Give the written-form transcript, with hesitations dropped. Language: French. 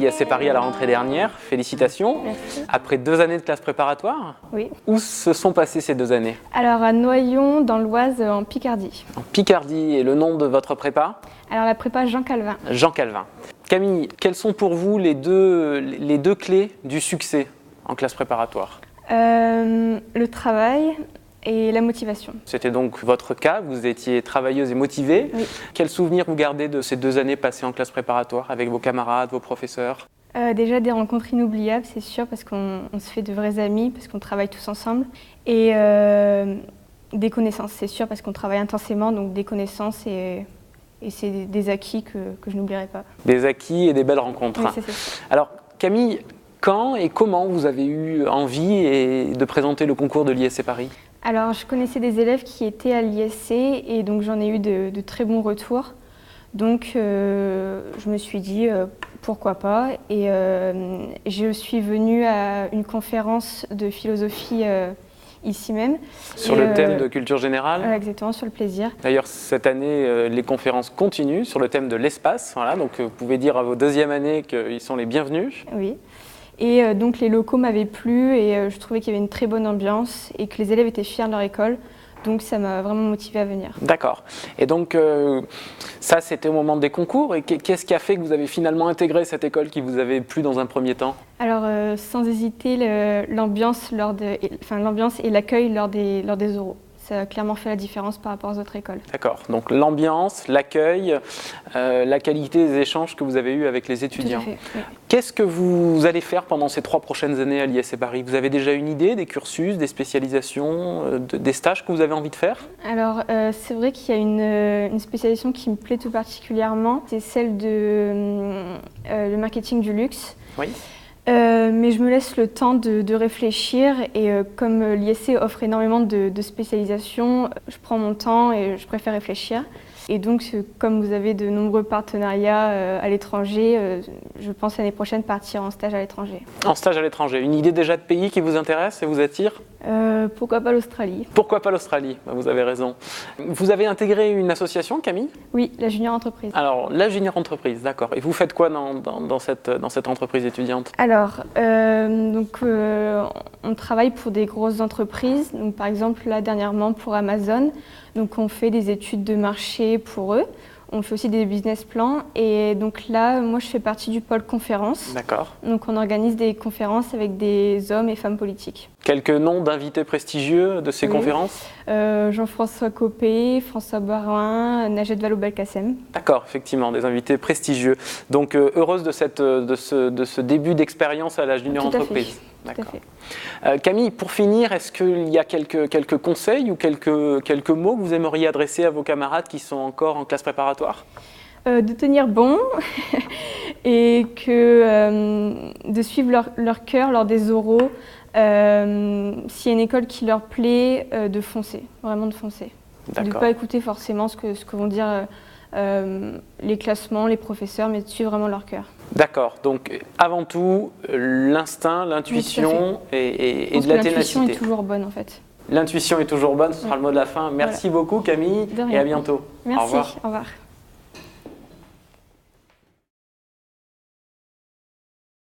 l'ISC Paris à la rentrée dernière. Félicitations. Merci. Après 2 années de classe préparatoire, Oui. où se sont passées ces 2 années? Alors à Noyon, dans l'Oise, en Picardie. En Picardie. Et le nom de votre prépa? Alors la prépa Jean Calvin. Jean Calvin. Camille, quelles sont pour vous les deux clés du succès en classe préparatoire? Le travail et la motivation. C'était donc votre cas, vous étiez travailleuse et motivée. Oui. Quels souvenirs vous gardez de ces 2 années passées en classe préparatoire avec vos camarades, vos professeurs? Déjà des rencontres inoubliables, c'est sûr, parce qu'on se fait de vrais amis, parce qu'on travaille tous ensemble. Et des connaissances, c'est sûr, parce qu'on travaille intensément, donc des connaissances et c'est des acquis que je n'oublierai pas. Des acquis et des belles rencontres. Oui, c'est ça. Alors Camille, quand et comment vous avez eu envie de présenter le concours de l'ISC Paris? Alors je connaissais des élèves qui étaient à l'ISC et donc j'en ai eu de très bons retours. Donc je me suis dit pourquoi pas, et je suis venue à une conférence de philosophie ici même. Sur le thème de culture générale? Exactement, sur le plaisir. D'ailleurs, cette année, les conférences continuent sur le thème de l'espace. Voilà, donc vous pouvez dire à vos 2e années qu'ils sont les bienvenus. Oui. Et donc les locaux m'avaient plu et je trouvais qu'il y avait une très bonne ambiance et que les élèves étaient fiers de leur école. Donc ça m'a vraiment motivée à venir. D'accord. Et donc ça, c'était au moment des concours. Et qu'est-ce qui a fait que vous avez finalement intégré cette école qui vous avait plu dans un premier temps? Alors sans hésiter, l'ambiance et l'accueil lors des oraux. Ça a clairement fait la différence par rapport aux autres écoles. D'accord. Donc l'ambiance, l'accueil, la qualité des échanges que vous avez eus avec les étudiants. Tout à fait, oui. Qu'est-ce que vous allez faire pendant ces 3 prochaines années à l'ISC Paris? Vous avez déjà une idée des cursus, des spécialisations, des stages que vous avez envie de faire? Alors c'est vrai qu'il y a une spécialisation qui me plaît tout particulièrement. C'est celle de le marketing du luxe. Oui. Mais je me laisse le temps de réfléchir et comme l'ISC offre énormément de spécialisations, je prends mon temps et je préfère réfléchir. Et donc, comme vous avez de nombreux partenariats à l'étranger, je pense l'année prochaine partir en stage à l'étranger. En stage à l'étranger, une idée déjà de pays qui vous intéresse et vous attire? Pourquoi pas l'Australie? Pourquoi pas l'Australie? Vous avez raison. Vous avez intégré une association, Camille? Oui, la Junior Entreprise. Alors, la Junior Entreprise, d'accord. Et vous faites quoi dans cette entreprise étudiante? Alors, on travaille pour des grosses entreprises. Donc, par exemple, là, dernièrement, pour Amazon. Donc, on fait des études de marché pour eux. On fait aussi des business plans. Et donc là, moi, je fais partie du pôle conférences. D'accord. Donc, on organise des conférences avec des hommes et femmes politiques. Quelques noms d'invités prestigieux de ces conférences? Jean-François Copé, François Barouin, Najat Vallaud-Belkacem. D'accord, effectivement, des invités prestigieux. Donc, heureuse de ce début d'expérience à la Junior Entreprise. Tout à fait. Camille, pour finir, est-ce qu'il y a quelques conseils ou quelques mots que vous aimeriez adresser à vos camarades qui sont encore en classe préparatoire? De tenir bon et de suivre leur cœur lors des oraux. S'il y a une école qui leur plaît, de foncer, vraiment de foncer. De ne pas écouter forcément ce que vont dire les classements, les professeurs, mais de suivre vraiment leur cœur. D'accord, donc avant tout, l'instinct, l'intuition et de la ténacité. L'intuition est toujours bonne en fait. L'intuition est toujours bonne, ce sera le mot de la fin. Merci beaucoup Camille et à bientôt. Merci, au revoir. Au revoir.